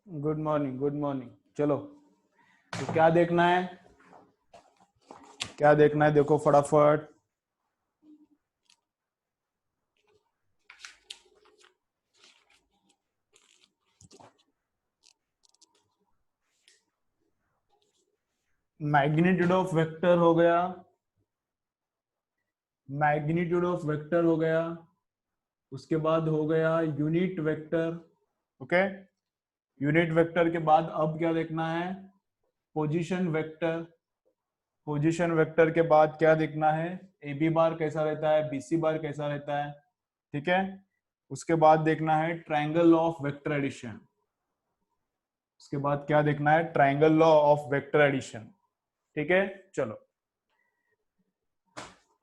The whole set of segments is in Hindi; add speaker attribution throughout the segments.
Speaker 1: Good morning, good morning. चलो, तो क्या देखना है? क्या देखना है? देखो फटाफट। मैग्नीट्यूड ऑफ वेक्टर हो गया, मैग्नीट्यूड ऑफ वेक्टर हो गया, उसके बाद हो गया unit vector. Okay, unit vector के बाद अब क्या देखना है? Position vector. पोजीशन वेक्टर के बाद क्या देखना है? ए बी बार कैसा रहता है, बी सी बार कैसा रहता है। ठीक है, उसके बाद देखना है triangle law of vector addition. उसके बाद क्या देखना है? Triangle law of vector addition. ठीक है, चलो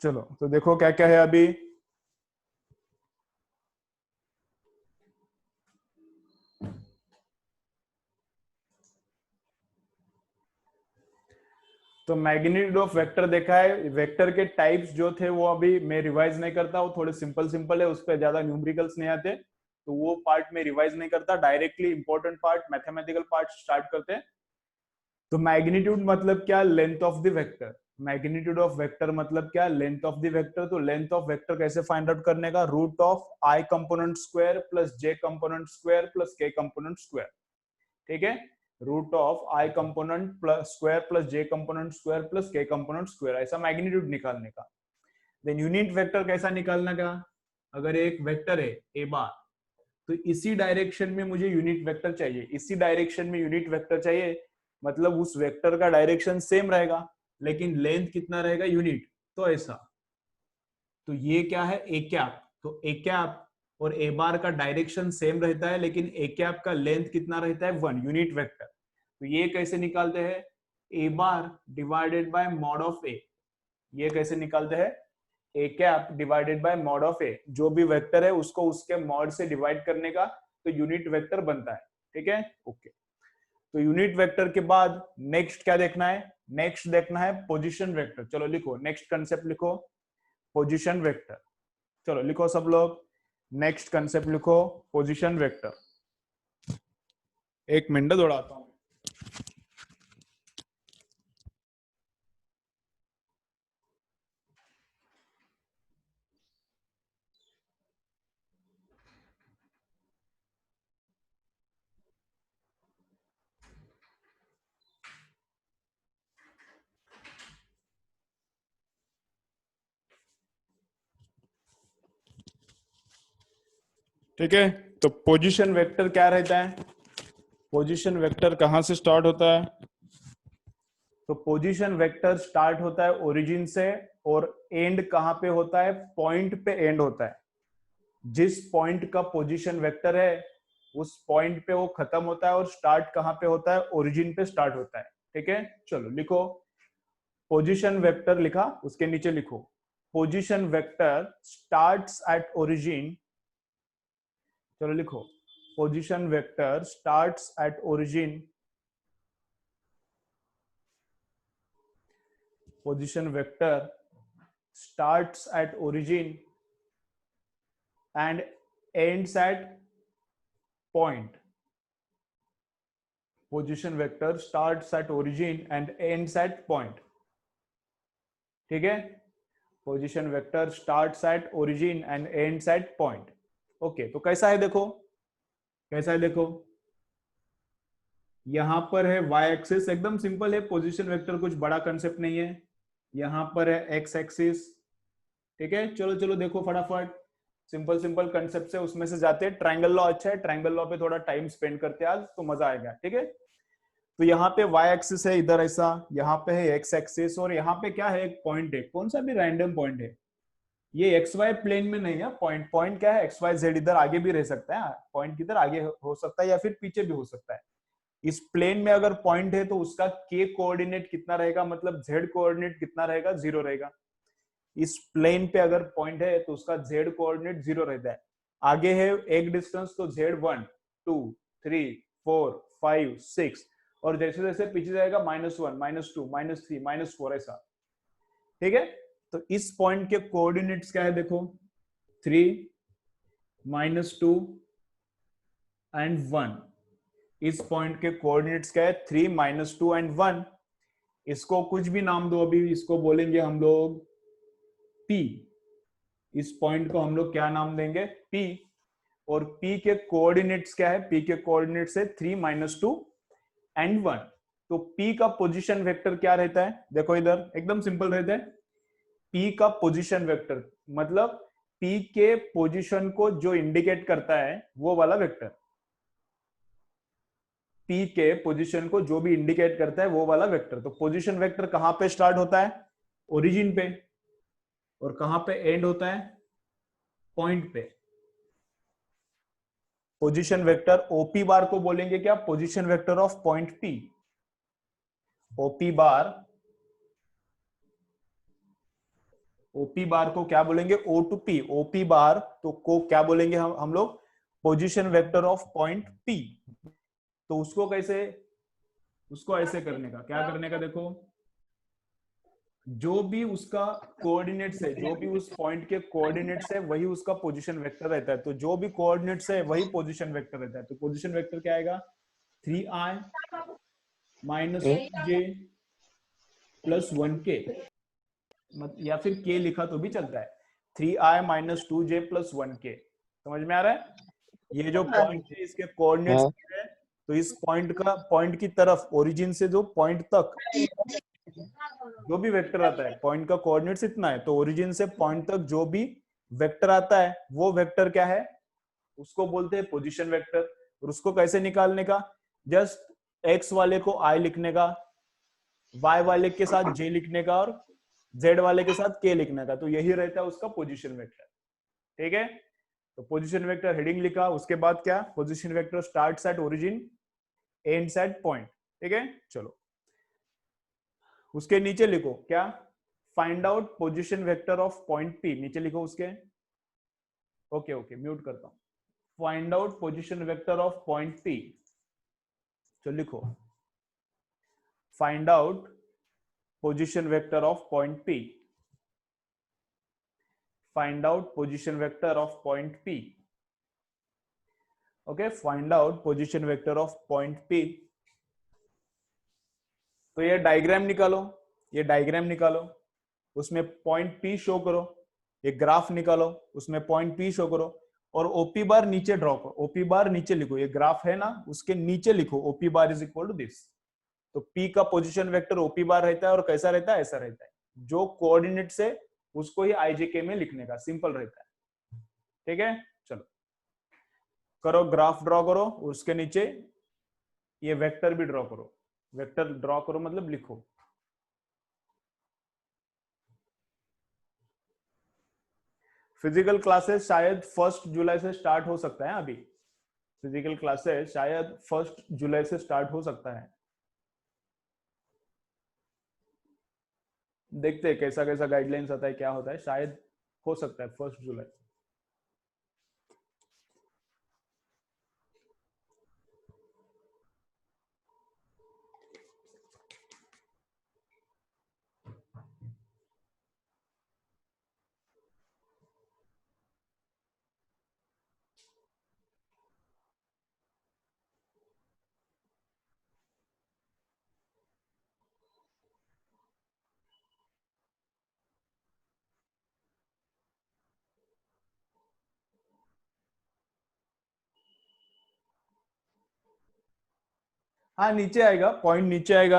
Speaker 1: चलो, तो देखो क्या क्या है अभी। तो मैग्नीट्यूड ऑफ वेक्टर देखा है। वेक्टर के टाइप्स जो थे वो अभी मैं रिवाइज नहीं करता, वो थोड़े सिंपल सिंपल है, उस पर ज्यादा न्यूमेरिकल्स नहीं आते, तो वो पार्ट में रिवाइज नहीं करता। Directly important part, mathematical part start करते हैं। तो मैग्नीट्यूड मतलब क्या? Length of the vector. Magnitude of vector मतलब क्या? Length of the vector. तो लेंथ ऑफ वेक्टर कैसे फाइंड आउट करने का? Root of I component square plus J component square plus K component square. ठीक है, root of I component plus square plus J component square plus K component square, ऐसा मैग्नीट्यूड निकालने का। देन यूनिट वेक्टर कैसा निकालने का? अगर एक वेक्टर है ए बार, तो इसी डायरेक्शन में मुझे यूनिट वेक्टर चाहिए, इसी डायरेक्शन में यूनिट वेक्टर चाहिए, मतलब उस वेक्टर का डायरेक्शन सेम रहेगा लेकिन लेंथ कितना रहेगा? यूनिट। तो ऐसा, तो ये क्या है? A cap. तो ए कैप और ए बार का डायरेक्शन सेम रहता है लेकिन ए कैप का लेंथ कितना रहता है? 1 यूनिट वेक्टर। तो ये कैसे निकालते हैं? A bar divided by mod of A. ये कैसे निकालते हैं? A cap divided by mod of A. जो भी वेक्टर है उसको उसके मॉड से डिवाइड करने का, तो यूनिट वेक्टर बनता है। ठीक है, ओके। तो यूनिट वेक्टर के बाद नेक्स्ट क्या देखना है? नेक्स्ट देखना है पोजीशन वेक्टर। चलो लिखो, नेक्स्ट कंसेप्ट लिखो, पोजीशन वेक्टर। चलो लिखो सब लोग, नेक्स्ट कंसेप्ट लिखो, पोजीशन वेक्टर। एक मिनट दौड़ाता हूं। ठीक है, तो पोजीशन वेक्टर क्या रहता है? पोजीशन वेक्टर कहां से स्टार्ट होता है? तो पोजीशन वेक्टर स्टार्ट होता है ओरिजिन से, और एंड कहां पे होता है? पॉइंट पे एंड होता है। जिस पॉइंट का पोजीशन वेक्टर है उस पॉइंट पे वो खत्म होता है, और स्टार्ट कहां पे होता है? ओरिजिन पे स्टार्ट होता है। ठीक है, चलो लिखो, पोजीशन वेक्टर लिखा, उसके नीचे लिखो position vector starts at origin. चलो लिखो, position vector starts at origin, position vector starts at origin and ends at point. Position vector starts at origin and ends at point. ठीक है, position vector starts at origin and ends at point. Okay, तो कैसा है देखो, कैसा है देखो, यहां पर है वाई एक्सिस, एकदम सिंपल है पोजीशन वेक्टर, कुछ बड़ा कंसेप्ट नहीं है। यहां पर है एक्स एक्सिस। ठीक है, चलो चलो देखो फटाफट, सिंपल सिंपल कंसेप्ट से उसमें से जाते हैं। ट्रायंगल लॉ अच्छा है, ट्रायंगल लॉ पे थोड़ा टाइम स्पेंड करते हैं आज, तो मजा आएगा। ठीक है, तो यहाँ पे वाई एक्सिस है इधर ऐसा, यहाँ पे है एक्स एक्सिस, और यहाँ पे क्या है? एक पॉइंट है, कौन सा भी रैंडम पॉइंट है, ये एक्स वाई प्लेन में नहीं है। पॉइंट पॉइंट क्या है? एक्स वाई जेड, इधर आगे भी रह सकता है, पॉइंट किधर आगे हो सकता है या फिर पीछे भी हो सकता है। इस प्लेन में अगर पॉइंट है तो उसका के कोऑर्डिनेट कितना रहेगा, मतलब जेड कोऑर्डिनेट कितना रहेगा? 0 रहेगा। इस प्लेन पे अगर पॉइंट है तो उसका जेड कोऑर्डिनेट 0 रहता है। आगे है एक डिस्टेंस, तो जेड 1 2 3 4 5 6, और जैसे जैसे पीछे जाएगा -1 -2 -3 -4 ऐसा। ठीक है, तो इस पॉइंट के कोऑर्डिनेट्स क्या है देखो, 3 -2 एंड 1। इस पॉइंट के कोऑर्डिनेट्स क्या है 3, -2 एंड 1। इसको कुछ भी नाम दो, अभी इसको बोलेंगे हम लोग P। इस पॉइंट को हम लोग क्या नाम देंगे P। और P के कोऑर्डिनेट्स क्या है, P के कोऑर्डिनेट्स है 3, -2 एंड 1। तो P का पोजीशन वेक्टर क्या रहता है, देखो इधर एकदम सिंपल रहता है। P का पोजीशन वेक्टर मतलब P के पोजीशन को जो इंडिकेट करता है वो वाला वेक्टर। P के पोजीशन को जो भी इंडिकेट करता है वो वाला वेक्टर। तो पोजीशन वेक्टर कहां पे स्टार्ट होता है, ओरिजिन पे, और कहां पे एंड होता है, पॉइंट पे। पोजीशन वेक्टर ओपी बार को बोलेंगे क्या, position vector of point P। OP bar को क्या बोलेंगे, O to P। OP bar तो को क्या बोलेंगे हम लोग, position vector of point P। तो उसको कैसे, उसको ऐसे करने का, क्या करने का, देखो जो भी उसका कोऑर्डिनेट्स है, जो भी उस पॉइंट के कोऑर्डिनेट्स है वही उसका पोजीशन वेक्टर रहता है। तो जो भी कोऑर्डिनेट्स है वही पोजीशन वेक्टर रहता है। तो पोजीशन वेक्टर क्या आएगा, 3i -2j + 1k, या फिर k लिखा तो भी चलता है। 3i -2j + 1k। समझ में आ रहा है। ये जो पॉइंट है इसके कोऑर्डिनेट्स है, तो इस पॉइंट की तरफ ओरिजिन से जो पॉइंट तक जो भी वेक्टर आता है, पॉइंट का कोऑर्डिनेट्स इतना है, तो ओरिजिन से पॉइंट तक जो भी वेक्टर आता है वो वेक्टर क्या है, उसको बोलते हैं पोजीशन वेक्टर। और उसको कैसे निकालने का, जस्ट एक्स वाले को आई लिखने का, वाई वाले के साथ जे लिखने का, और जेड वाले के साथ के लिखने का। तो यही रहता है उसका पोजीशन वेक्टर। ठीक है, तो पोजीशन वेक्टर हेडिंग लिखा, उसके बाद क्या, position vector starts at origin ends at point. ठीक है, चलो उसके नीचे लिखो क्या, find out position vector of point P। नीचे लिखो उसके, ओके म्यूट करता हूं। Find out position vector of point P। तो लिखो find out position vector of point P। Find out position vector of point P। Okay, find out position vector of point P। तो ये डायग्राम निकालो, ये डायग्राम निकालो, उसमें पॉइंट P शो करो। ये ग्राफ निकालो, उसमें पॉइंट P शो करो, और ओपी बार नीचे ड्रॉ करो। ओपी बार नीचे लिखो, ये ग्राफ है ना, उसके नीचे लिखो OP bar is equal to this. तो P का पोजीशन वेक्टर ओपी बार रहता है, और कैसा रहता है, ऐसा रहता है। जो कोऑर्डिनेट्स है उसको ही आईजेके में लिखने का, सिंपल रहता है। ठीक है, चलो करो, ग्राफ ड्रॉ करो, उसके नीचे ये वेक्टर भी ड्रॉ करो। वेक्टर ड्रॉ करो मतलब लिखो। फिजिकल क्लासेस शायद 1 जुलाई से स्टार्ट हो सकता है। अभी फिजिकल क्लासेस शायद 1 जुलाई से स्टार्ट हो सकता है। देखते हैं कैसा कैसा गाइडलाइंस आता है, क्या होता है, शायद हो सकता है 1 जुलाई। हाँ नीचे आएगा, पॉइंट नीचे आएगा।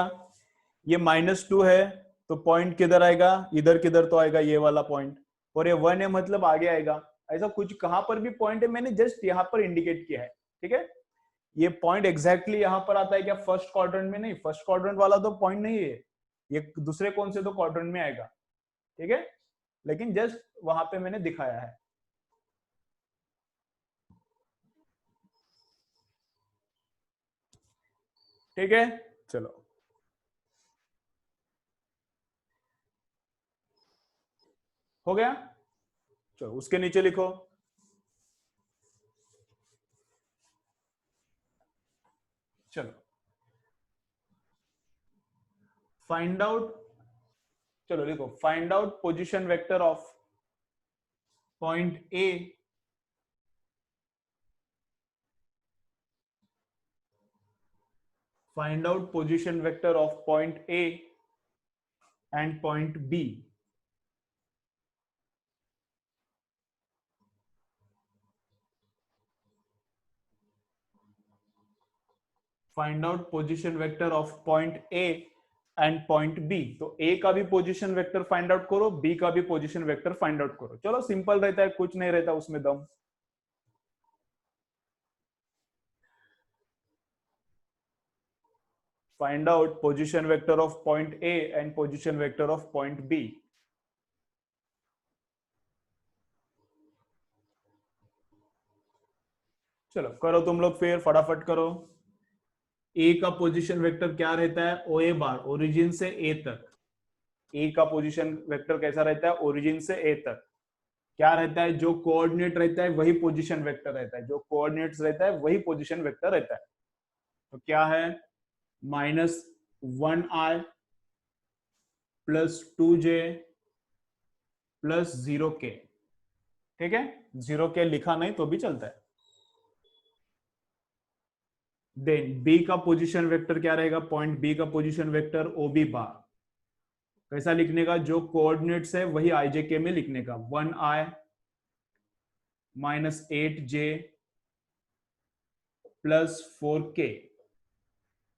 Speaker 1: ये -2 है तो पॉइंट किधर आएगा, इधर किधर तो आएगा, ये वाला पॉइंट। और ये 1 है मतलब आगे आएगा। ऐसा कुछ कहां पर भी पॉइंट है, मैंने जस्ट यहाँ पर इंडिकेट किया है। ठीक है, ये पॉइंट एग्जैक्टली यहाँ पर आता है क्या, फर्स्ट क्वाड्रेंट में नहीं, फर्स्ट क्वाड्रेंट वाला तो पॉइंट नहीं है ये दूसरे कौन से तो क्वाड्रेंट में आएगा। ठीक है, लेकिन जस्ट वहां पे मैंने दिखाया है। ठीक है, चलो हो गया। चलो उसके नीचे लिखो, चलो फाइंड आउट, चलो लिखो find out position vector of point A find out position vector of point A and point B. Find out position vector of point A and point B. तो ए का भी पोजीशन वेक्टर फाइंड आउट करो, बी का भी पोजीशन वेक्टर फाइंड आउट करो. चलो सिंपल रहता है, कुछ नहीं रहता उसमें दम. Find out position vector of point A and position vector of point B. चलो करो तुम लोग, फिर फटाफट करो. ए का पोजीशन वेक्टर क्या रहता है? ओ ए बार, ओरिजिन से ए तक. ए का पोजीशन वेक्टर कैसा रहता है? ओरिजिन से ए तक. क्या रहता है? जो कोऑर्डिनेट रहता है वही पोजीशन वेक्टर रहता है. जो कोऑर्डिनेट्स रहता है वही पोजीशन वेक्टर रहता है. तो क्या है? -1i +2j +0k. ठीक है, 0k लिखा नहीं तो भी चलता है. देन बी का पोजीशन वेक्टर क्या रहेगा? पॉइंट बी का position vector O B bar. कैसा लिखने का? जो कोऑर्डिनेट्स है वही IJK में लिखने का. 1i -8j +4k.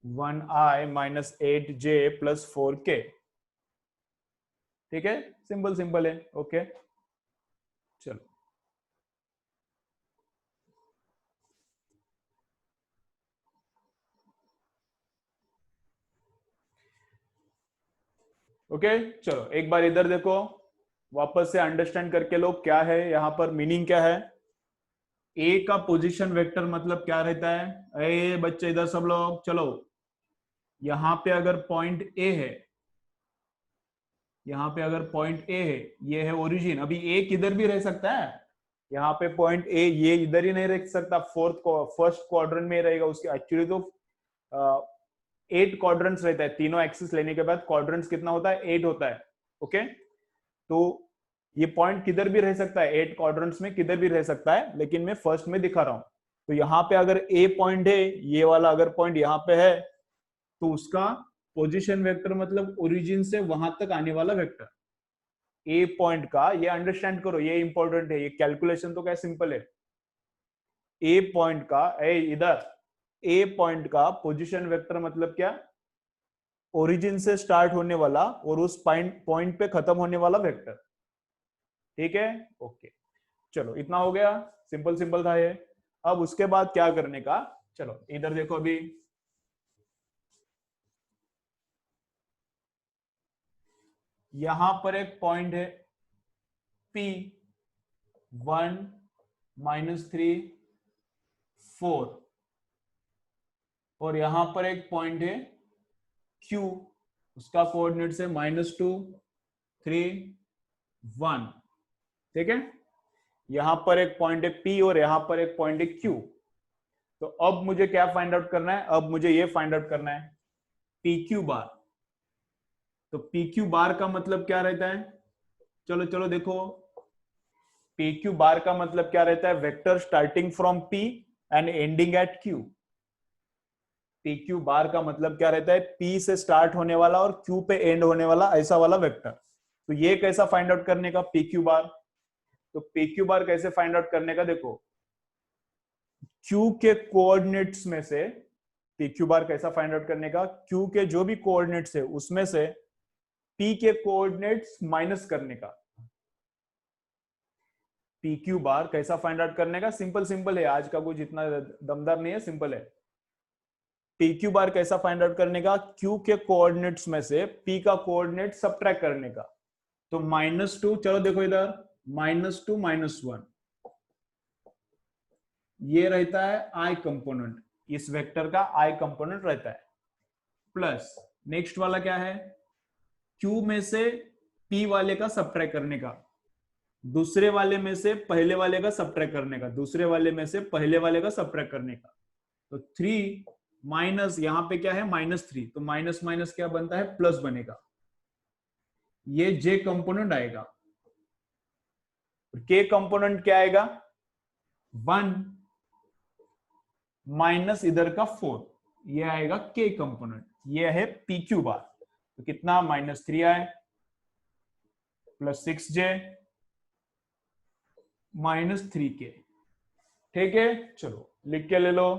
Speaker 1: 1i -8j +4k. ठीक है, सिंपल सिंपल है. ओके चलो. ओके चलो एक बार इधर देखो, वापस से अंडरस्टैंड करके लो क्या है यहाँ पर, मीनिंग क्या है. ए का पोजीशन वेक्टर मतलब क्या रहता है? अरे बच्चे इधर सब लोग चलो. यहाँ पे अगर पॉइंट ए है, यहाँ पे अगर पॉइंट ए है, ये है ओरिजिन. अभी ए किधर भी रह सकता है. यहाँ पे पॉइंट ए ये इधर ही नहीं रह सकता, फर्स्ट क्वाड्रेंट में रहेगा. उसके एक्चुअली तो 8 क्वाड्रेंट्स रहता है. तीनों एक्सिस लेने के बाद क्वाड्रेंट्स कितना होता है? 8 होता है. ओके तो ये पॉइंट किधर भी रह सकता है, 8 क्वाड्रेंट्स में किधर भी रह सकता है, लेकिन मैं फर्स्ट में दिखा रहा हूं. तो यहाँ पे अगर ए पॉइंट है, ये वाला अगर पॉइंट यहाँ पे है, तो उसका पोजीशन वेक्टर मतलब ओरिजिन से वहां तक आने वाला वेक्टर. ए पॉइंट का, ये अंडरस्टैंड करो, ये इंपॉर्टेंट है. ये कैलकुलेशन तो क्या सिंपल है. ए पॉइंट का, इधर ए पॉइंट का पोजीशन वेक्टर मतलब क्या? ओरिजिन से स्टार्ट होने वाला और उस पॉइंट पे खत्म होने वाला वेक्टर. ठीक है ओके चलो इतना हो गया. सिंपल सिंपल था ये. अब उसके बाद क्या करने का? चलो इधर देखो. अभी यहां पर एक पॉइंट है P1 -3 4 और यहां पर एक पॉइंट है Q, उसका कोऑर्डिनेट्स है -2 3 1. ठीक है, यहां पर एक पॉइंट है P और यहां पर एक पॉइंट है Q. तो अब मुझे क्या फाइंड आउट करना है? अब मुझे ये फाइंड आउट करना है PQ बार. तो PQ बार का मतलब क्या रहता है? चलो चलो देखो, PQ बार का मतलब क्या रहता है? Vector starting from P and ending eight Q. PQ बार का मतलब क्या रहता है? P से स्टार्ट होने वाला और Q पे एंड होने वाला, ऐसा वाला वेक्टर. तो ये कैसा फाइंड आउट करने का? PQ बार. तो PQ बार कैसे फाइंड आउट करने का? देखो, Q के कोऑर्डिनेट्स में से, PQ बार कैसा फाइंड आउट करने का? Q के जो भी कोऑर्डिनेट्स है उसमें से P के कोऑर्डिनेट्स माइनस करने का. PQ बार कैसा फाइंड आउट करने का? सिंपल सिंपल है, आज का कुछ इतना दमदार नहीं है, सिंपल है. PQ बार कैसा फाइंड आउट करने का? Q के कोऑर्डिनेट्स में से P का कोऑर्डिनेट सबट्रैक्ट करने का. तो -2, चलो देखो इधर, -2 -1 ये रहता है I कंपोनेंट. इस वेक्टर का I कंपोनेंट रहता है. प्लस नेक्स्ट वाला क्या है? Q में से P वाले का सबट्रैक्ट करने का, दूसरे वाले में से पहले वाले का सबट्रैक्ट करने का, दूसरे वाले में से पहले वाले का सबट्रैक्ट करने का. तो 3 माइनस, यहां पे क्या है? -3. तो माइनस माइनस क्या बनता है? प्लस बनेगा. ये J कंपोनेंट आएगा. K कंपोनेंट क्या आएगा? 1 माइनस इधर का 4. ये आएगा के कंपोनेंट, ये है पी क्यू बार। तो कितना, -3i +6j -3k। ठीक है, चलो लिख के ले लो।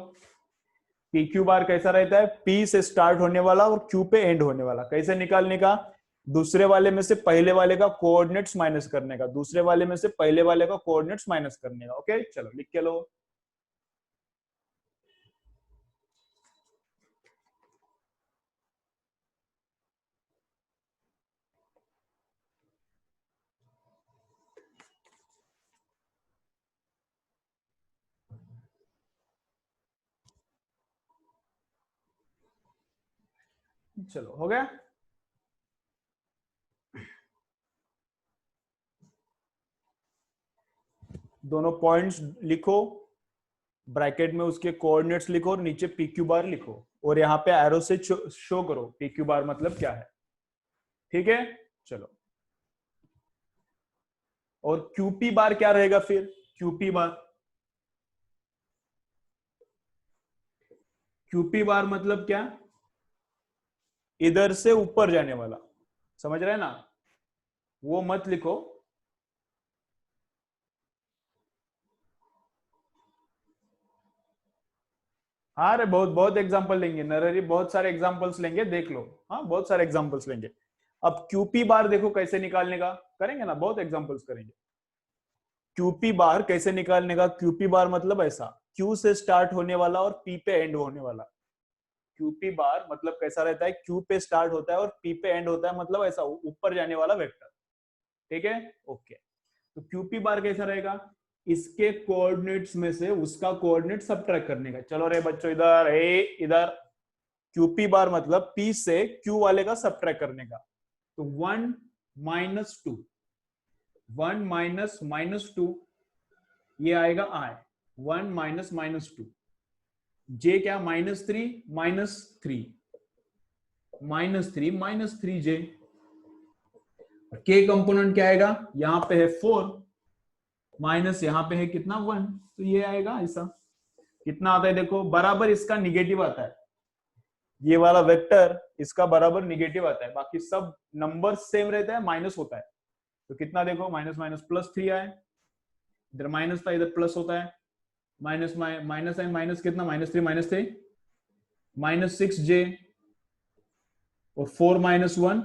Speaker 1: पी क्यू बार कैसा रहता है, पी से स्टार्ट होने वाला और क्यू पे एंड होने वाला। कैसे निकालने का, दूसरे वाले में से पहले वाले का कोऑर्डिनेट्स माइनस करने का, दूसरे वाले में से पहले वाले का कोऑर्डिनेट्स माइनस करने का। ओके, चलो लिख के लो। चलो हो गया। दोनों पॉइंट्स लिखो, ब्रैकेट में उसके कोऑर्डिनेट्स लिखो और नीचे पी क्यू बार लिखो, और यहाँ पे एरो से शो करो पी क्यू बार मतलब क्या है। ठीक है, चलो। और क्यूपी बार क्या रहेगा फिर, क्यूपी बार, क्यूपी बार मतलब क्या, इधर से ऊपर जाने वाला। समझ रहे हैं ना, वो मत लिखो। हाँ रे, बहुत बहुत एग्जांपल लेंगे नरहरी, बहुत सारे एग्जांपल्स लेंगे, देख लो। हाँ, बहुत सारे एग्जांपल्स लेंगे। अब क्यूपी बार देखो कैसे निकालने का, करेंगे ना, बहुत एग्जांपल्स करेंगे। क्यूपी बार कैसे निकालने का, क्यूपी बार मतलब ऐसा, क्यू से स्टार्ट होने वाला और पी पे एंड होने वाला। क्यूपी बार मतलब कैसा रहता है, क्यू पे स्टार्ट होता है और पी पे एंड होता है, मतलब ऐसा ऊपर जाने वाला वेक्टर। ठीक है, ओके। तो क्यूपी बार कैसा रहेगा, इसके कोऑर्डिनेट्स में से उसका कोऑर्डिनेट सबट्रैक्ट करने का। चलो रे बच्चों, इधर ए इधर, क्यूपी बार मतलब पी से क्यू वाले का सबट्रैक्ट करने का। तो 1 - 2, 1 - -2, ये आएगा आई, 1 - -2। जे क्या, -3 -3, -3 के कंपोनेंट क्या आएगा, यहां पे है 4 माइनस यहां पे है कितना 1, तो ये आएगा ऐसा। कितना आता है देखो, बराबर इसका निगेटिव आता है, ये वाला वेक्टर इसका बराबर निगेटिव आता है, बाकी सब नंबर सेम रहता है, माइनस होता है। तो कितना देखो, माइनस माइनस +3 आए, इधर माइनस था इधर प्लस होता है, माइनस माइनस है, माइनस कितना, -3 -6j, और 4 -1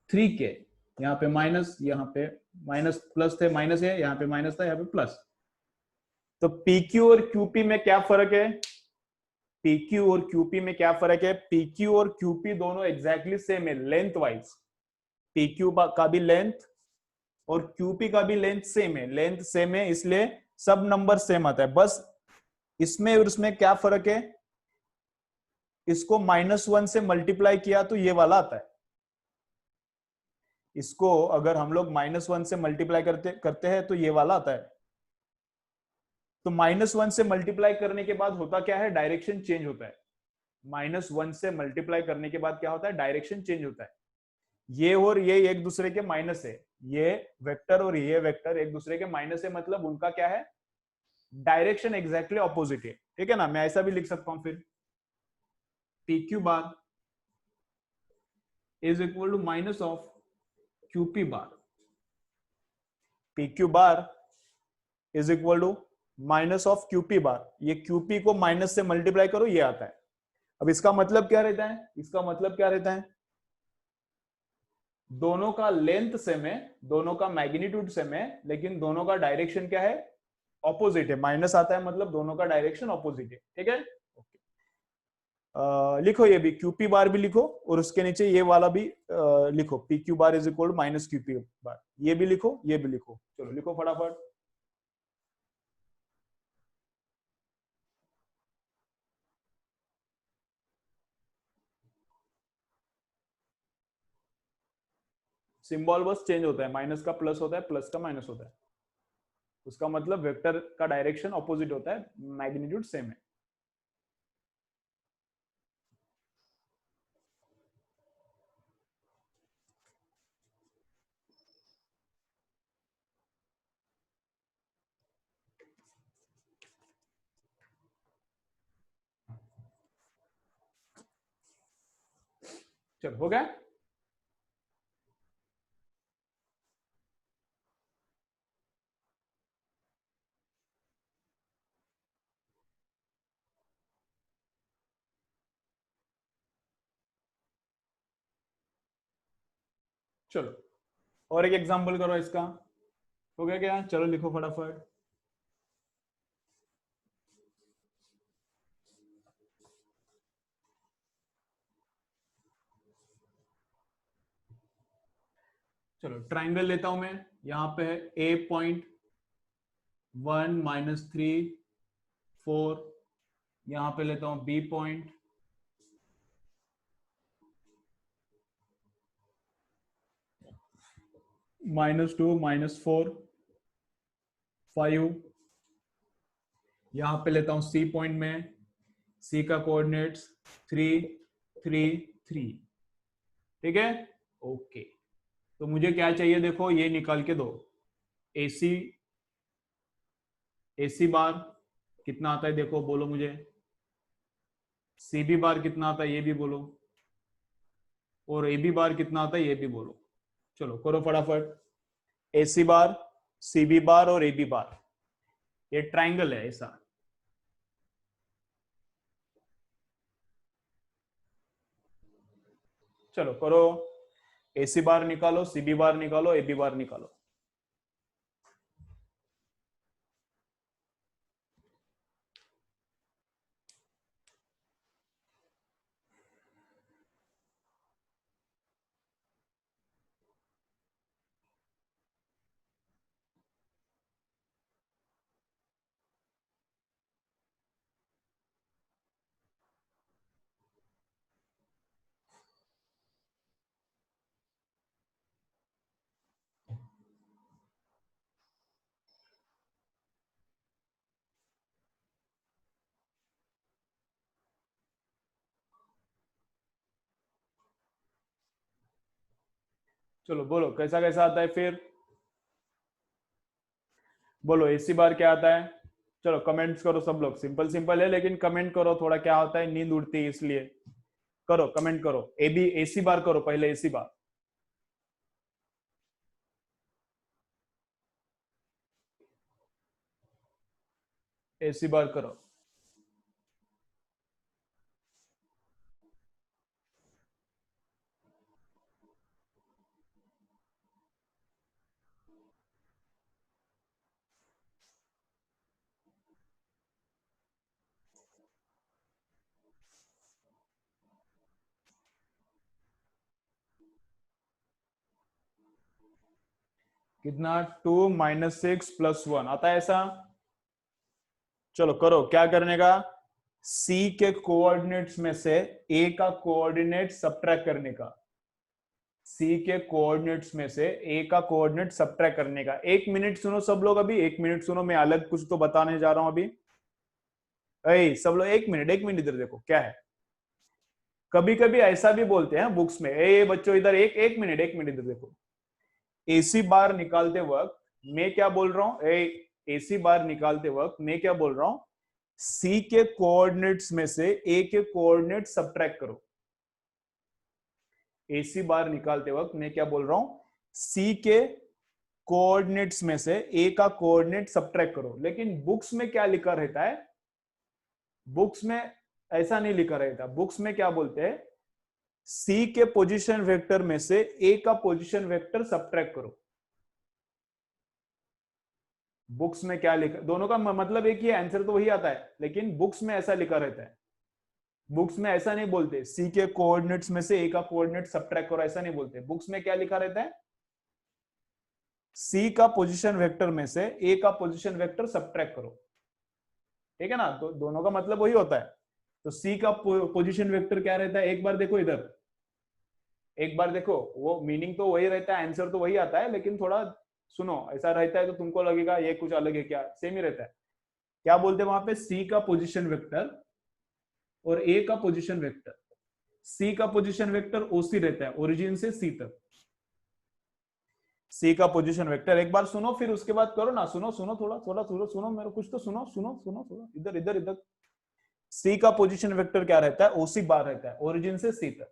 Speaker 1: 3k। यहाँ पे माइनस, यहाँ पे माइनस, प्लस थे माइनस है, यहाँ पे माइनस था यहाँ पे प्लस। तो पीक्यू और क्यूपी में क्या फर्क है, पीक्यू और क्यूपी में क्या फर्क है, पीक्यू और क्यूपी दोनों एग्जैक्टली सेम है लेंथ वाइज। पीक्यू का भी लेंथ और क्यूपी का भी लेंथ सेम है, लेंथ सेम है, इसलिए सब नंबर सेम आता है। बस इसमें और उसमें क्या फर्क है, इसको -1 से मल्टीप्लाई किया तो ये वाला आता है, इसको अगर हम लोग -1 से मल्टीप्लाई करते करते हैं तो ये वाला आता है। तो -1 से मल्टीप्लाई करने के बाद होता क्या है, डायरेक्शन चेंज होता है। -1 से मल्टीप्लाई करने के बाद क्या होता है, डायरेक्शन चेंज होता है। ये और ये एक दूसरे के माइनस है, ये वेक्टर और ये वेक्टर एक दूसरे के माइनस है, मतलब उनका क्या है, डायरेक्शन एग्जैक्टली ऑपोजिट है। ठीक है ना, मैं ऐसा भी लिख सकता हूं फिर, P Q bar is equal to minus of QP bar, P Q bar is equal to minus of QP bar. ये क्यूपी को माइनस से मल्टीप्लाई करो, ये आता है। अब इसका मतलब क्या रहता है, इसका मतलब क्या रहता है, दोनों का लेंथ सेम है, दोनों का मैग्नीट्यूड सेम है, लेकिन दोनों का डायरेक्शन क्या है, ऑपोजिट है। माइनस आता है मतलब दोनों का डायरेक्शन ऑपोजिट है। ठीक है, लिखो ये भी, क्यूपी बार भी लिखो, और उसके नीचे ये वाला भी लिखो, P Q bar is equal minus QP bar, ये भी लिखो, ये भी लिखो। चलो लिखो फटाफट। सिंबल बस चेंज होता है, माइनस का प्लस होता है, प्लस का माइनस होता है, उसका मतलब वेक्टर का डायरेक्शन ऑपोजिट होता है, मैग्नीट्यूड सेम है। चलो हो गया। चलो और एक एग्जांपल करो इसका। हो गया क्या? चलो लिखो फटाफट। चलो ट्राइंगल लेता हूं मैं। यहाँ पे है A.1 -3 4। यहाँ पे लेता हूं B पॉइंट, -2 -4 5। यहाँ पे लेता हूं C पॉइंट में, C का कोऑर्डिनेट्स 3 3 3। ठीक है, ओके। तो मुझे क्या चाहिए देखो, ये निकाल के दो। AC AC बार कितना आता है देखो, बोलो मुझे। CB बार कितना आता है ये भी बोलो, और AB बार कितना आता है ये भी बोलो। चलो करो फटाफट। AC बार, CB बार और AB बार, ये ट्राइंगल है ऐसा। चलो करो। AC बार निकालो, CB बार निकालो, AB बार निकालो। चलो बोलो कैसा कैसा आता है फिर, बोलो AC बार क्या आता है। चलो कमेंट्स करो सब लोग, सिंपल सिंपल है लेकिन कमेंट करो, थोड़ा क्या होता है नींद उड़ती है इसलिए। करो कमेंट करो। AC बार करो पहले, AC बार। AC बार करो। कितना? 2 -6 +1 आता है ऐसा। चलो करो, क्या करने का? C के कोऑर्डिनेट्स में से A का कोऑर्डिनेट सब्ट्रैक्ट करने का। C के कोऑर्डिनेट्स में से A का कोऑर्डिनेट सब्ट्रैक्ट करने का। 1 मिनट सुनो सब लोग, अभी 1 मिनट सुनो, मैं अलग कुछ तो बताने जा रहा हूं अभी। सब लोग 1 मिनट, 1 मिनट इधर देखो क्या है। कभी कभी ऐसा भी बोलते हैं बुक्स में, बच्चों इधर एक एक मिनट, 1 मिनट इधर देखो। AC बार निकालते वक्त मैं क्या बोल रहा हूं, AC बार निकालते वक्त मैं क्या बोल रहा हूं? C के कोऑर्डिनेट्स में से A के कोऑर्डिनेट सब्ट्रैक्ट करो। AC बार निकालते वक्त मैं क्या बोल रहा हूं? C के कोऑर्डिनेट्स में से A का कोऑर्डिनेट सब्ट्रैक्ट करो। लेकिन बुक्स में क्या लिखा रहता है? बुक्स में ऐसा नहीं लिखा रहता। बुक्स में क्या बोलते हैं? C के पोजीशन वेक्टर में से A का पोजीशन वेक्टर सब्ट्रैक्ट करो। बुक्स में क्या लिखा, दोनों का मतलब एक ही है, आंसर तो वही आता है, लेकिन बुक्स में ऐसा लिखा रहता है। बुक्स में ऐसा नहीं बोलते C के कोऑर्डिनेट्स में से A का कोऑर्डिनेट सब्ट्रैक्ट करो, ऐसा नहीं बोलते। बुक्स में क्या लिखा रहता है? C का पोजीशन वेक्टर में से A का पोजीशन वेक्टर सब्ट्रैक्ट करो। ठीक है ना? तो दोनों का मतलब वही होता है। तो C का पोजीशन वेक्टर क्या रहता है, एक बार देखो इधर, एक बार देखो, वो मीनिंग तो वही रहता है, आंसर तो वही आता है, लेकिन थोड़ा सुनो, ऐसा रहता है तो तुमको लगेगा ये कुछ अलग है क्या, सेम ही रहता है। क्या बोलते हैं वहां पे? C का पोजीशन वेक्टर और A का पोजीशन वेक्टर। C का पोजीशन वेक्टर OC रहता है, ओरिजिन से C तक। C का पोजीशन वेक्टर, एक बार सुनो फिर उसके बाद करो ना। सुनो सुनो, थोड़ा थोड़ा थोड़ा सुनो मेरे, कुछ तो सुनो सुनो सुनो थोड़ा, इधर इधर इधर। C का पोजीशन वेक्टर क्या रहता है? OC बार रहता है, ओरिजिन से C तक।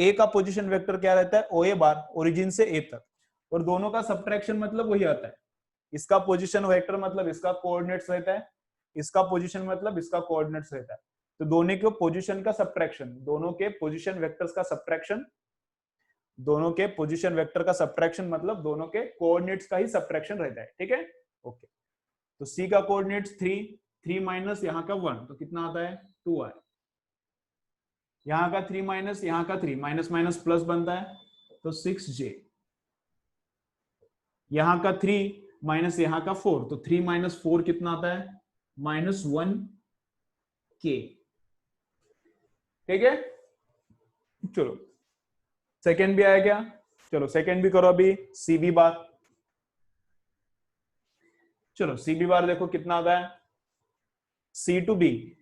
Speaker 1: ए का पोजीशन वेक्टर क्या रहता है, ओ ए बार, ओरिजिन से ए तक, और दोनों का सब्ट्रैक्शन मतलब वही आता है। इसका पोजीशन वेक्टर मतलब इसका कोऑर्डिनेट्स रहता है, इसका पोजीशन मतलब इसका कोऑर्डिनेट्स रहता है। तो दोनों के पोजीशन का सब्ट्रैक्शन, दोनों के पोजीशन वेक्टर्स का सब्ट्रैक्शन, दोनों के पोजीशन वेक्टर का सब्ट्रैक्शन मतलब दोनों के कोऑर्डिनेट्स का ही सब्ट्रैक्शन रहता है। ठीक है, ओके। तो सी का कोऑर्डिनेट्स 3, 3 माइनस यहाँ का 1 तो कितना आता है 2i, यहाँ का 3 माइनस यहाँ का 3, माइनस माइनस प्लस बनता है तो 6j, यहाँ का 3 माइनस यहाँ का 4 तो 3 माइनस 4 कितना आता है -1k। ठीक है, चलो सेकेंड भी आया क्या, चलो सेकेंड भी करो अभी, सी बी बार। चलो सी बी बार देखो कितना आता है, सी टू बी,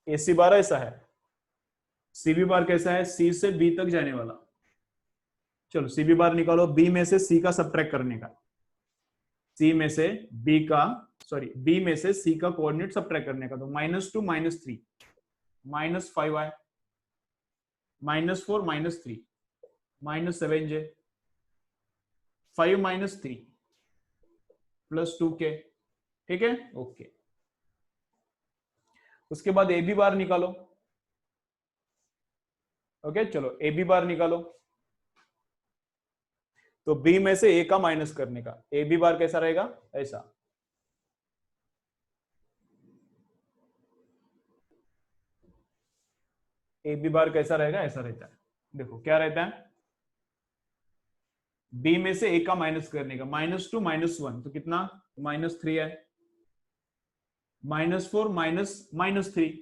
Speaker 1: ए सी बार ऐसा है, सी बी बार कैसा है, सी से बी तक जाने वाला। चलो सी बी बार निकालो, बी में से सी का सब्ट्रैक्ट करने का, सी में से बी का, सॉरी बी में से सी का कोऑर्डिनेट सब्ट्रैक्ट करने का। तो -2 -3 -5i, -4 -3 -7j, 5 -3 +2k। ठीक है, ओके। उसके बाद ए बी बार निकालो। ओके, चलो ए बी बार निकालो, तो बी में से ए का माइनस करने का, ए बी बार कैसा रहेगा ऐसा, ए बी बार कैसा रहेगा ऐसा रहता है। देखो क्या रहता है, बी में से ए का माइनस करने का, -2 -1 तो कितना -3 है, -4 -3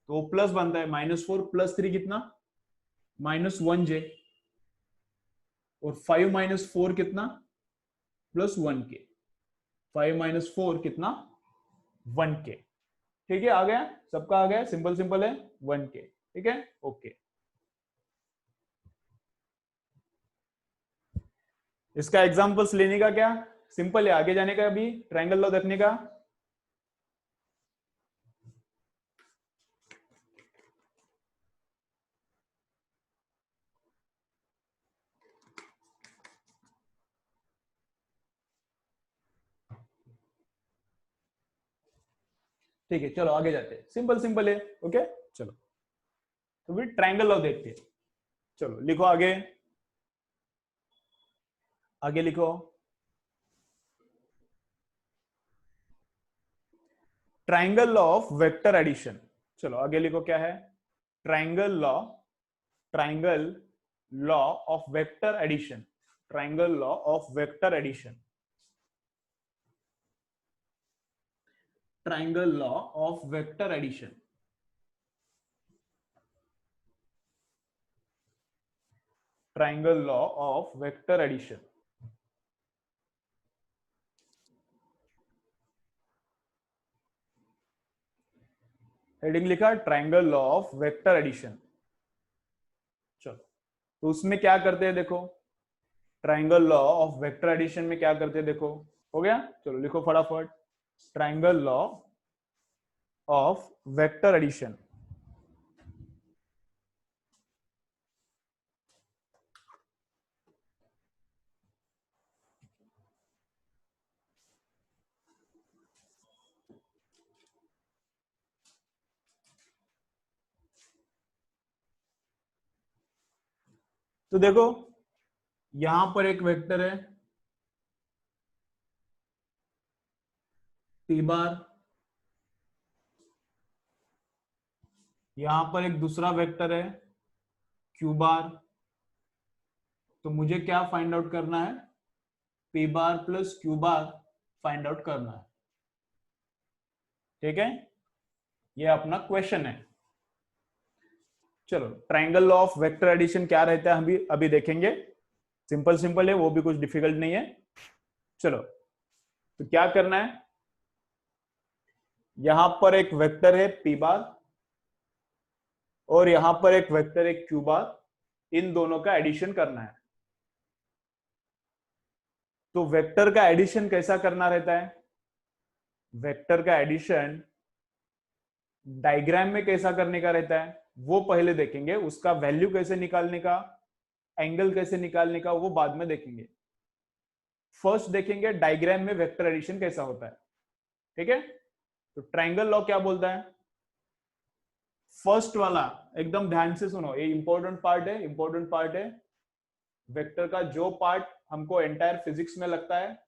Speaker 1: तो प्लस बनता है, -4 + 3 कितना -1j, और 5 - 4 कितना +1k, 5 - 4 कितना 1k। ठीक है, आ गया, सबका आ गया, सिंपल सिंपल है 1k। ठीक है, ओके। इसका एग्जांपल्स लेने का क्या, सिंपल है, आगे जाने का अभी ट्रायंगल लॉ देखने का। ठीक है, चलो आगे जाते हैं, सिंपल सिंपल है। ओके, चलो तो फिर ट्रायंगल लॉ देखते हैं। चलो लिखो आगे, आगे लिखो, triangle law of vector addition. चलो आगे लिखो क्या है, triangle law, triangle law of vector addition, triangle law of vector addition, triangle law of vector addition, triangle law of vector addition. Heading लिखा triangle law of vector addition. चलो तो उसमें क्या करते हैं देखो, triangle law of vector addition में क्या करते हैं देखो, हो गया, चलो लिखो फटाफट, triangle law of vector addition. तो देखो यहां पर एक वेक्टर है p बार, यहां पर एक दूसरा वेक्टर है q बार। तो मुझे क्या फाइंड आउट करना है, p bar plus q bar find out करना है। ठीक है, ये अपना क्वेश्चन है। चलो triangle law of vector addition क्या रहता है अभी अभी देखेंगे, सिंपल सिंपल है, वो भी कुछ डिफिकल्ट नहीं है। चलो तो क्या करना है, यहां पर एक वेक्टर है p बार और यहां पर एक वेक्टर है q बार, इन दोनों का एडिशन करना है। तो वेक्टर का एडिशन कैसा करना रहता है, वेक्टर का एडिशन डायग्राम में कैसा करने का रहता है वो पहले देखेंगे, उसका वैल्यू कैसे निकालने का, एंगल कैसे निकालने का वो बाद में देखेंगे। फर्स्ट देखेंगे डायग्राम में वेक्टर एडिशन कैसा होता है। ठीक है, तो ट्रायंगल लॉ क्या बोलता है? फर्स्ट वाला एकदम ध्यान से सुनो, ये इंपॉर्टेंट पार्ट है, इंपॉर्टेंट पार्ट है। वेक्टर का जो पार्ट हमको एंटायर फिजिक्स में लगता है,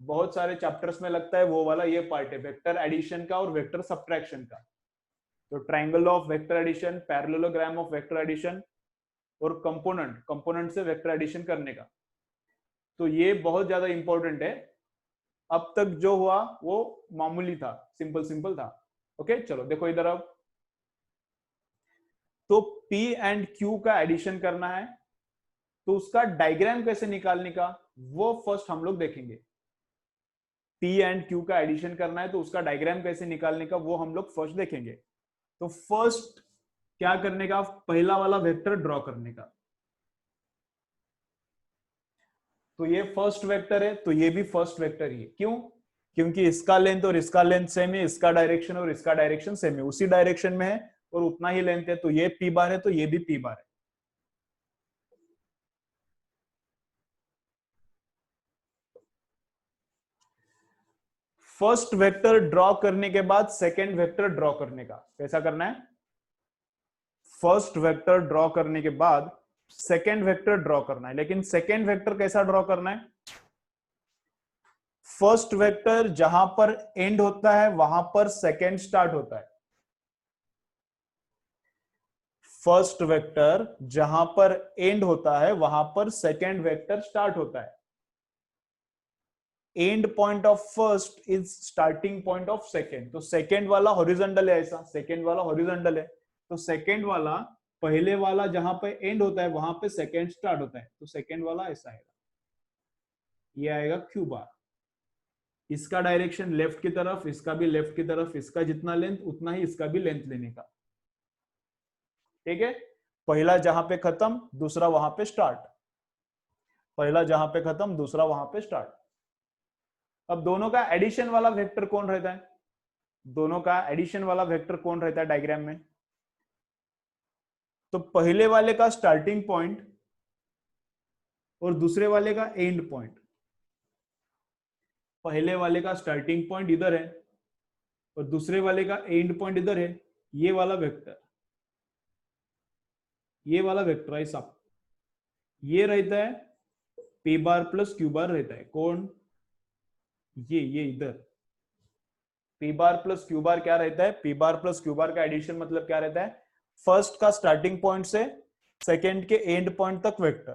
Speaker 1: बहुत सारे चैप्टर्स में लगता है, वो वाला ये पार्ट है, वेक्टर एडिशन का और वेक्टर सब्ट्रैक्शन का। तो triangle of vector addition, parallelogram of vector addition और कंपोनेंट, कंपोनेंट से वेक्टर एडिशन करने का। तो ये बहुत ज्यादा इंपॉर्टेंट है। अब तक जो हुआ वो मामूली था, सिंपल सिंपल था। ओके चलो देखो इधर अब, तो P एंड Q का एडिशन करना है, तो उसका डायग्राम कैसे निकालने का वो फर्स्ट हम लोग देखेंगे। P एंड Q का एडिशन करना है तो उसका डायग्राम कैसे निकालने का वो हम लोग फर्स्ट देखेंगे। तो फर्स्ट क्या करने का, पहला वाला वेक्टर ड्रॉ करने का। तो ये फर्स्ट वेक्टर है, तो ये भी फर्स्ट वेक्टर ही है। क्यों? क्योंकि इसका लेंथ और इसका लेंथ सेम है, इसका डायरेक्शन और इसका डायरेक्शन सेम है, उसी डायरेक्शन में है और उतना ही लेंथ है, तो ये P बार है तो ये भी P बार है। फर्स्ट वेक्टर ड्रॉ करने के बाद सेकेंड वेक्टर ड्रॉ करने का कैसा करना है? फर्स्ट वेक्टर ड्रॉ करने के बाद सेकेंड वेक्टर ड्रॉ करना है, लेकिन सेकेंड वेक्टर कैसा ड्रॉ करना है? फर्स्ट वेक्टर जहां पर एंड होता है वहां पर सेकेंड स्टार्ट होता है। फर्स्ट वेक्टर जहां पर एंड होता है वहां पर सेकेंड वेक्टर स्टार्ट होता है। And point of first is starting point of second, तो सेकेंड वाला हॉरिजॉन्टल है, ऐसा सेकेंड वाला हॉरिजॉन्टल है, तो सेकेंड वाला पहले वाला जहां पे एंड होता है वहां पे सेकेंड स्टार्ट होता है, तो सेकेंड वाला ऐसा आएगा, ये आएगा क्यू बार। इसका डायरेक्शन लेफ्ट की तरफ, इसका भी लेफ्ट की तरफ, इसका जितना लेंथ उतना ही इसका भी लेंथ लेने का। ठीक है, पहला जहां पे खत्म दूसरा वहां पे स्टार्ट, पहला जहां पे खत्म दूसरा वहां पे स्टार्ट। अब दोनों का एडिशन वाला वेक्टर कौन रहता है? दोनों का एडिशन वाला वेक्टर कौन रहता है डायग्राम में? तो पहले वाले का स्टार्टिंग पॉइंट और दूसरे वाले का एंड पॉइंट। पहले वाले का स्टार्टिंग पॉइंट इधर है और दूसरे वाले का एंड पॉइंट इधर है, ये वाला वेक्टर, ये वाला वेक्टर ऐसा ये रहता है P बार प्लस Q बार रहता है। कौन? ये इधर P बार प्लस Q बार क्या रहता है? P बार प्लस Q बार का एडिशन मतलब क्या रहता है? फर्स्ट का स्टार्टिंग पॉइंट से सेकेंड के एंड पॉइंट तक वेक्टर,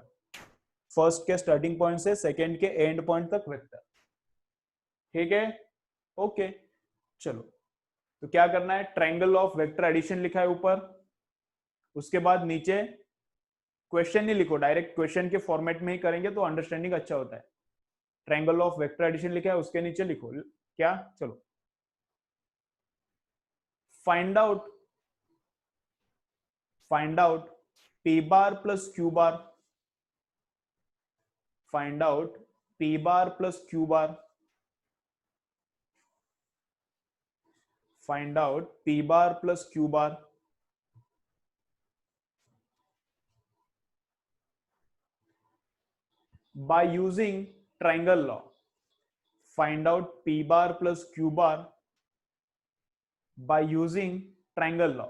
Speaker 1: फर्स्ट के स्टार्टिंग पॉइंट से सेकेंड के एंड पॉइंट तक वेक्टर। ठीक है, ओके चलो, तो क्या करना है? ट्रायंगल ऑफ वेक्टर एडिशन लिखा है ऊपर, उसके बाद नीचे क्वेश्चन नहीं लिखो, डायरेक्ट क्वेश्चन के फॉर्मेट में ही करेंगे तो अंडरस्टैंडिंग अच्छा होता है। ट्रायंगल ऑफ वेक्टर एडिशन लिखा है, उसके नीचे लिखो क्या, चलो find out P bar plus Q bar, find out P bar plus Q bar, find out P bar plus Q bar. By using triangle law, find out P bar plus Q bar by using triangle law,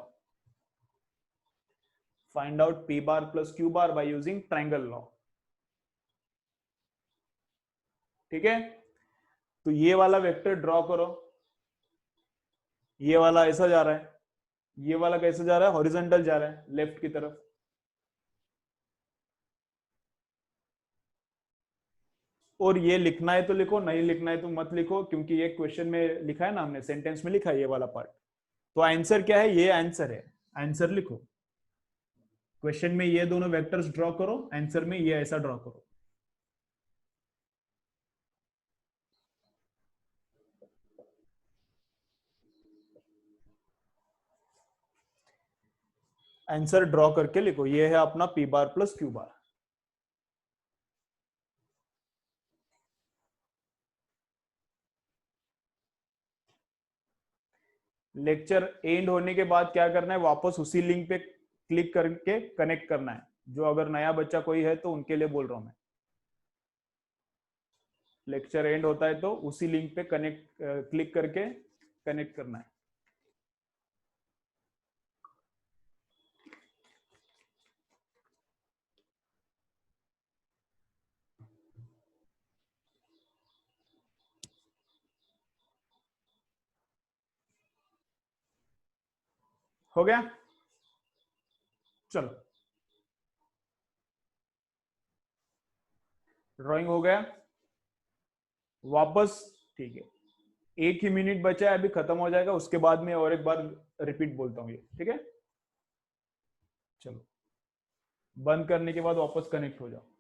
Speaker 1: find out P bar plus Q bar by using triangle law। ठीक है, तो ये वाला वेक्टर ड्रॉ करो, ये वाला ऐसा जा रहा है, ये वाला कैसे जा रहा है? हॉरिजॉन्टल जा रहा है लेफ्ट की तरफ। और ये लिखना है तो लिखो, नहीं लिखना है तो मत लिखो, क्योंकि ये क्वेश्चन में लिखा है ना, हमने सेंटेंस में लिखा है ये वाला पार्ट। तो आंसर क्या है? ये आंसर है, आंसर लिखो। क्वेश्चन में ये दोनों वेक्टर्स ड्रॉ करो, आंसर में ये ऐसा ड्रॉ करो। आंसर ड्रॉ करके लिखो, ये है अपना P bar plus Q bar. Lecture and होने के बाद क्या करना है, वापस उसी लिंक पे क्लिक करके कनेक्ट करना है। जो अगर नया बच्चा कोई है तो उनके लिए बोल रहा हूं मैं। लेक्चर एंड होता है तो उसी लिंक पे कनेक्ट क्लिक करके कनेक्ट करना है। हो गया? चलो, ड्राइंग हो गया वापस। ठीक है, एक ही मिनट बचा है, अभी खत्म हो जाएगा, उसके बाद में और एक बार रिपीट बोलता हूँ ये, ठीक है? चलो, बंद करने के बाद वापस कनेक्ट हो जाओ।